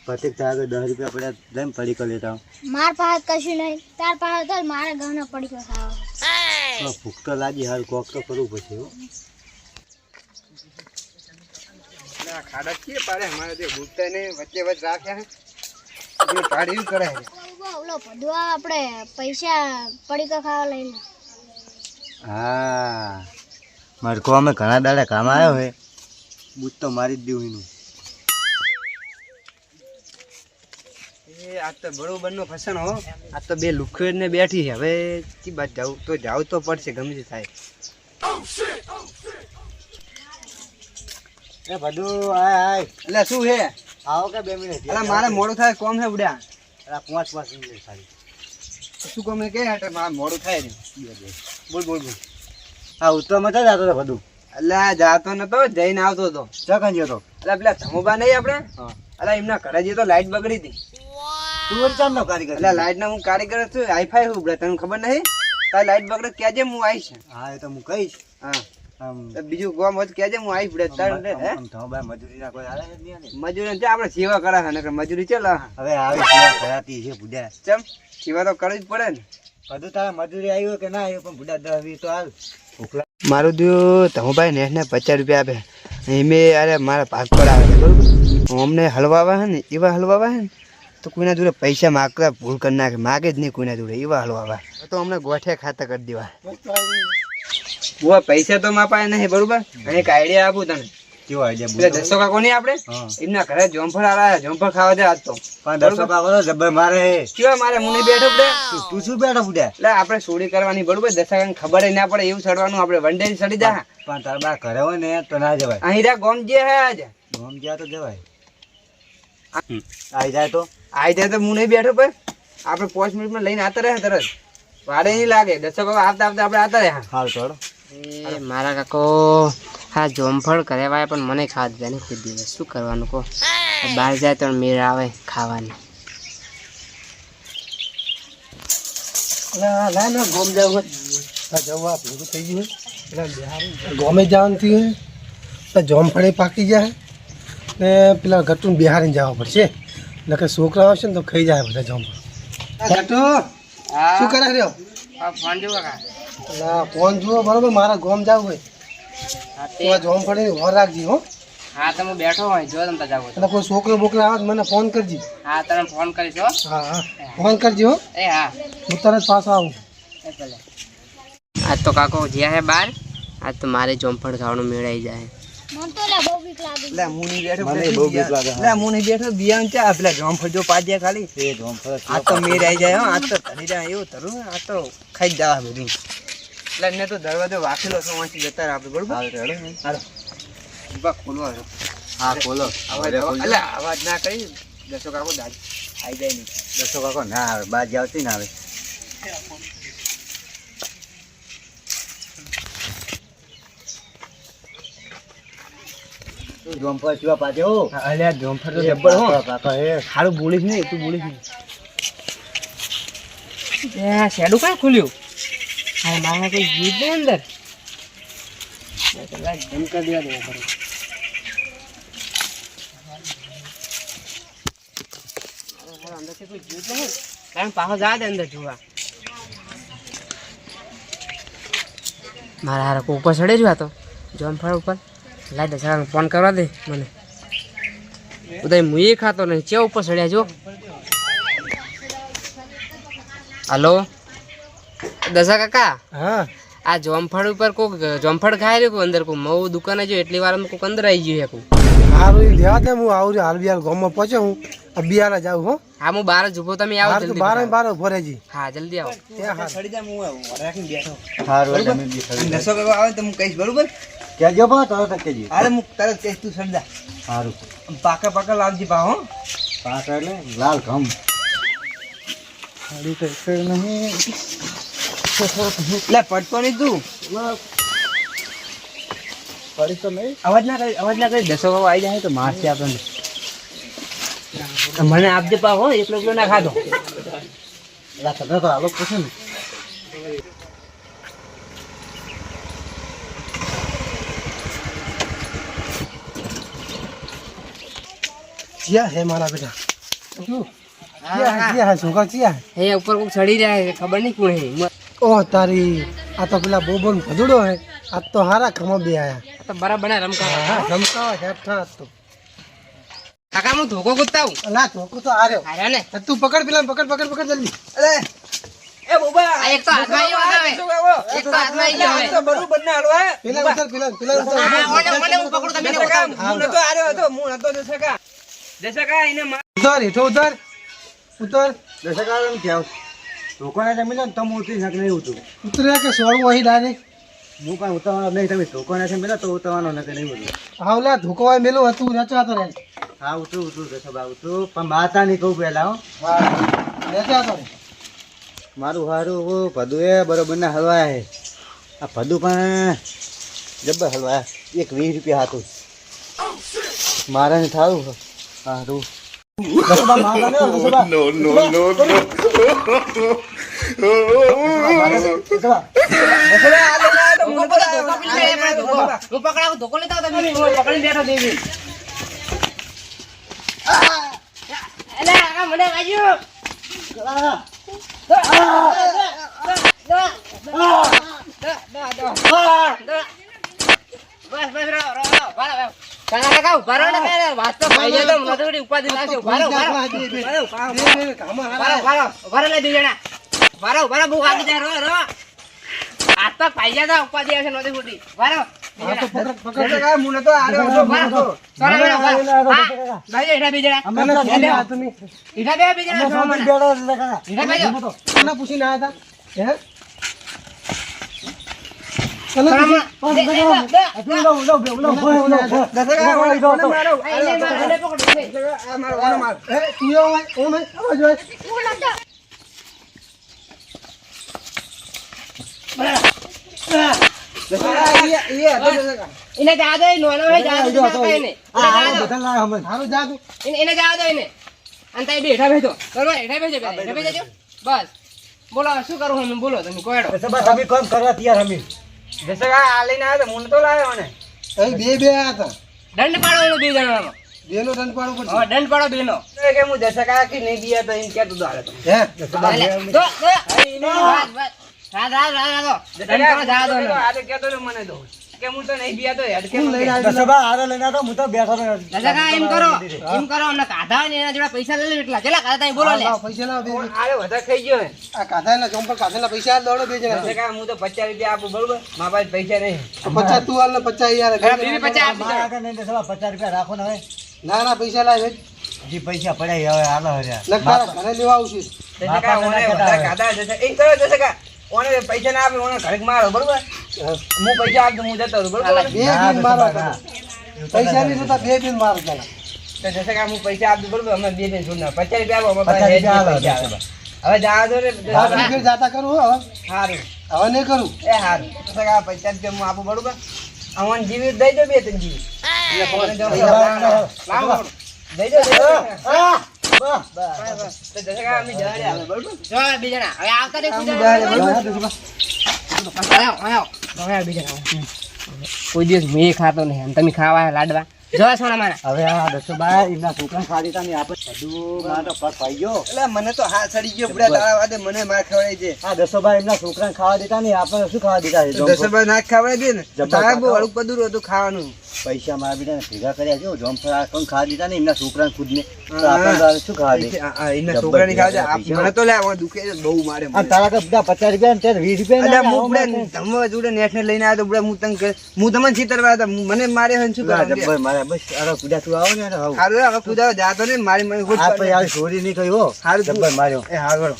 પતિક તારે 10 રૂપિયા પડ્યા જેમ પડી કરી લેતા માર પાસે કશું નહીં તાર પાસે તો મારે ઘણો પડી ગયો ખાવા ભૂખ તો લાગી હાલ કોક તો કરવું પડશે હો ના ખાડા કે પાડે અમારે તે ભૂખતા ને વચ્ચે વચ્ચે રાખ્યા છે એ પાડી કરે છે ઓલો ભદવા આપણે પૈસા પડી ગયો ખાવા લઈ લે હા મારે કો અમે ઘણા દાડા કામ આવ્યો હે બૂટ તો મારી જ દેવું એનું એ આજ તો બરોબર નો ફસણ હો આજ તો બે લુખવેડ ને બેઠી છે હવે કી બાદ જાવ તો પડશે ગમે તે થાય એ બધું આય એટલે શું હે આવો કે 2 મિનિટ અલા મારે મોડું થાય કોમ છે બુડા અલા 5 મિનિટ ખાલી શું કોમ કે હાટે મારે મોડું થાય ને બોલ હા ઉત્તર મત જ આતો બધું અલા જાતો નતો જઈને આવતો હતો ચકન ગયો તો અલા પેલા ધમોબા નહીં આપણે હા અલા એમના ઘરે જઈએ તો લાઈટ બગડી હતી તું વળી ચાંદ નો કારીગર એટલે લાઈટ ના હું કારીગર છું હાઈફાઈ હું બુડા તને ખબર નહીં તારી લાઈટ બગડે ક્યાં જે હું આવીશ હા એ તો હું કહીશ હા આમ બીજું ગોમ હોત ક્યાં જે હું આવીશ બુડા તારે હે આમ તો ભાઈ મજૂરીના કોઈ હાલે જ નહીં ને મજૂરી છે આપણે સેવા કરા છે નકર મજૂરી ચાલ હવે આવી સેવા કરાતી છે બુડા ચમ સેવા તો કરવી જ પડે ને બધું તારે મજૂરી આવ્યો કે ના આવ્યો પણ બુડા 10 20 તો હાલ ઉકલા મારું દુ ધમુભાઈ ને 50 રૂપિયા આપે એમે અરે મારા ભાગ પર આવે છે બરોબર અમને હલવાવા હે ને એવા હલવાવા હે ને તો કોઈના જોડે પૈસા માગતા ભૂલ કરી નાખે માગે જ નહીં કોઈના જોડે એવા હલવાવા તો અમને ગોઠે ખાતા કરી દેવા બુઆ પૈસા તો મારા પાસે નહીં બરોબર અને એક આઈડિયા આપું તને કેવો આઈડિયા પેલા દસો કાકો નહીં આપણે એમના ઘરે જોમફળ આવ્યા જોમફળ ખાવા દે આજ તો પણ 10 કાકો તો જબર મારે કેવા મારે મુને બેઠો પડે તું શું બેઠો બુડા એટલે આપણે ચોરી કરવાની બરોબર દસા ખબર ના પડે એવું ચડવાનું આપણે વન ડે ચડી જા પણ તાર બા ઘરે હોય ને તો ના જવાય અહીં રા ગોમ જે હે આજ ગોમ ગયા તો જવાય આઈ જાય તો આઈ જાય તો હું નહીં બેઠો પર આપણે 5 મિનિટમાં લઈને આતા રહે તરત વાડે નહીં લાગે દસો કાકો આવતા આપણે આતા રહે હાલ છોડો મારા કાકો હા જોમફળ કરે વાય પણ મને ખાવા દે ને કોઈ દિવસ શું કરવાનું કહો બહાર જાય તો મેળ આવે ખાવાની ના ગોમ જવું જવા ભેગું થઈ ગયું એટલે ગોમે જવાનું થયું તો જોમફળે પાકી જાય ને પેલા ગટુને બિહારીને જવા પડશે એટલે કે છોકરા આવશે ને તો ખાઈ જાય બધા જોમફળ ગટુ શું કરે રહ્યો ફોન જોવા કા એટલે ફોન જુઓ બરાબર મારા ગોમ જવું હોય તો જોમફળી વર રાખજી હો હા તમે બેઠો હોય જો તમે જાવ એટલે કોઈ છોકરો બોકરા આવે તો મને ફોન કરજી હા તમે ફોન કરીશ હો હા ફોન કરજી હો એ હા હું તરત પાછો આવું એ ભલે આજ તો કાકો જ્યાં હે બહાર આજ તો મારે જોમફળ ખાવાનું મેળાઈ જાય મન તો લે બહુ બીક લાગે એટલે હું નહીં બેઠો મને બહુ બીક લાગે, હા. એટલે હું નહીં બેઠો બિયાન ચા પેલા જોમફળ જો પાજ્યા ખાલી એ જોમફળ આ તો મેર આવી જાય હો આ તો ધરી રહ્યા એવું ધરું આ તો ખાઈ જ જવા બધું એટલે એને તો દરવાજો વાખેલો છે વાંચી જતા રહે આપણે બરોબર હાલ રેડો ને હાલો બા ખોલવા દો. હા ખોલો અવાજ એટલે અવાજ ના કરી દસો કાકો દાદ આવી જાય નહીં 10 કાકો ના આવે બાજી આવતી ના આવે તું જોમફળ ચૂવા પાછે હો અલ્યા જોમફળ તો જબ્બર હો કાકા એ સારું બોલીશ નહીં તું બોલીશ નહીં એ શેડું કાં ખુલ્યું હા મારા કોઈ જીત નહીં અંદર ધમકા દેવા દેવા બરોબર અંદરથી કોઈ જીત નહીં કારણ પાછો જા દે અંદર જોવા મારા હારા ઉપર ચડે રહ્યો હતો જોમફળ ઉપર લાઈ દે સર ફોન કરવા દે મને ઉદય હું એ ખાતો નહીં ચે ઉપર ચડ્યા જો હલો દશા કાકા હા આ જોમફળ ઉપર કોક જોમફળ ખાઈ રહ્યું કોઈ અંદર કોઈ મઉ દુકાને જો એટલી વારમાં કોક અંદર આવી ગયું છે કોઈ સારું એ લેવા દે હું આવું હાલ બિહાર ગામમાં પહોંચે હું બિહાર જાઉં હો હા હું બહાર જ ઉભો તમે આવો હાર તો જલ્દી બાર બાર ફરેજી હા જલ્દી આવો ત્યાં હાર સડી જાય હું રાખીને બેઠો હારું એટલે મેં બી ખરી દસો કાકો આવે તો હું કહીશ બરોબર કેજો બા તરત કેજી અરે હું તરત કહીશ તું સડી જા હારું પાકા પાકા લાવજી પા હો પાસ એટલે લાલ ઘમ સાડી તો એક નહીં એટલે પડતો નહીં તું પડી તો નહીં અવાજ ના કરી દસો કાકો આવી જાય તો મારશે આપણને મને આપજે પા હો એકલો એકલો ના ખાધો એટલે તમે તો આલો પૂછે ને ક્યાં હે મારા બેટા શું ક્યાં છોકરા ક્યાં હે ઉપર કોક ચડી રહ્યા છે ખબર નહીં કોણ હે ઓહ તારી આ તો પેલા બોબન ભદુડો હે આ તો હારા ખમા બે આયા આ તો બરાબર ના રમકા હા ધમકાવા હેઠા તો કાકા હું ધોકો કૂદતા હું અલા ધોકો તો આર્યો હાર્યા ને તું પકડ પેલા પકડ જલ્દી અરે એ બોબા આ એક તો હાથમાં આવ્યો હવે એક તો હાથમાં આવી ગયો હવે તો બરોબર ના હલવા પેલા ઉતર પેલા ઉતર મને હું પકડું તમે હું નતો આર્યો હતો હું નતો દશકા એને ઉતર હેઠો ઉતર દશકારણ ક્યાં ટોકોને જમી લો ને તમે ઉતરી શક નહીં ઉતું ઉતર્યા કે સોળવું અહીં ડાયરેક્ટ હું પણ ઉતરવાનો નહીં તમે ટોકોને જમી લો તો ઉતરવાનો નથી નહીં ઉતું હાવલા ધોકવાય મેલું હતું રચાતો રહે હા ઉતરું દશકા ઉતરું પણ માતા નહીં કહું પહેલા હો રચાતો રહે મારું સારું ભદુ એ બરોબર ના હલવાયા હે આ ભદુ પણ જબ્બર હલવાયા 20 રૂપિયા હતું મારે ને થારું સારું દશકા માતા ને દશકા નો દશકા હું પકડાવું ધોકો લેતા તમે પકડીને બેઠો દેવી અલે કાકા મને વાગ્યું પૂછીને આવ્યા એને જા દો નોનો હે જા દો એને જાતું એને જા દો એને અંતે બેઠા બેઠો બરોબર હેઠા બેઠો બસ બોલો શું કરું હું બોલો તમે કોયડો તમે કોમ કરવા તૈયાર હમી દશકા આ લઈને આવ્યો તો હું તો લાવ્યો મને બે આયા હતા દંડ પાડો એનો બે જણાનો બેનો દંડ પાડવો પડશે હા દંડ પાડો બેનો કે હું દશકા કે નહીં બીયા તો એમ કેતો તો હાલે તો હે આજે કેતો ને મને તો કે હું તો નહીં બીયા તો હેડ કે દશકા આરે લઈને તો હું તો બેઠો એમ કરો અમને કાઢા ને એના જોડે પૈસા લઈ લે એટલા કેટલા કાઢા તમે બોલો લે પૈસા લાવ બે આરે વધારે ખાઈ ગયો હે આ કાઢાના જોમ પર કાઢેલા પૈસા દોડો બે જણા દશકા હું તો 50 રૂપિયા આપું બરોબર મારા પાસે પૈસા નહીં 50 તું આલ ને 50 યાર બીબી 50 આપી દો. નહીં દશકા 50 રૂપિયા રાખો ને હવે ના પૈસા લાવ હજી પૈસા પડ્યા હવે હાલો હર્યા લગતા ઘરે લેવા આવશે દશકા ઓને વધારે ખાધા દશકા એમ કરો દશકા ઓને પૈસા ના આપે ઓને ઘરે મારો બરોબર હું પૈસા આપતો હું જતો રહું બરોબર બે દિન મારો પૈસા નહીં જોતા બે દિન મારો ચાલા તો દશકા હું પૈસા આપતો બરોબર અમે બે દિન છોડના 50 રૂપિયા આપો 50 રૂપિયા પૈસા હવે જાવા દો રે ફેર જાતા કરું હવે સારું હવે નહીં કરું એ હારું દશકા 50 રૂપિયા હું આપું બરોબર અમન જીવી દઈ દો બે ત્રણ જીવી લાવો દઈ દો તો દશકા અમે જવા દે આવે બરોબર જો બે જણા હવે આવતા રે કોઈ દિવસ મેં ખાતો નહીં અને તમે ખાવા લાડવા જો સોના મારા હવે આ દશોભાઈ એમના છોકરા ખાધી તા ને આપણે બધું મારો પગ પાઈ ગયો એટલે મને તો હાથ સડી ગયો બુડા તારા વાદે મને માર ખવડાવી દે આ દશોભાઈ એમના છોકરાને ખાવા દેતા ને આપણે શું ખાવા દેતા છે દશરભાઈ નાખ ખવડાવી દે ને જબ્બર તારા બહુ ખાતા. હળું પદુર હતું ખાવાનું પૈસા મારા બેટાને ભેગા કર્યા જો જોમફળ આ કોણ ખાવા દેતા ને એમના છોકરાને ખુદને તો આપણે તો હવે શું ખાવા દે એના છોકરાની ખાવા દે મને તો લે દુખે છે બહુ મારે આ તારા તો બધા 50 રૂપિયા ને તે 20 રૂપિયા અલ્યા હું બુડા ધમવા જોડે નેટ ને લઈને આવ્યો તો બુડા હું તને હું તમને ચિતરવા હતા મને મારે હન શું કરવા જબ્બર મારે બસ અરે કુડા તું આવો ને હવે હારું હવે કુદાવ જાતો ને મારી મને ખુદ આ તો યાર છોરી નહીં કહી હો હારું જબ્બર માર્યો એ હારું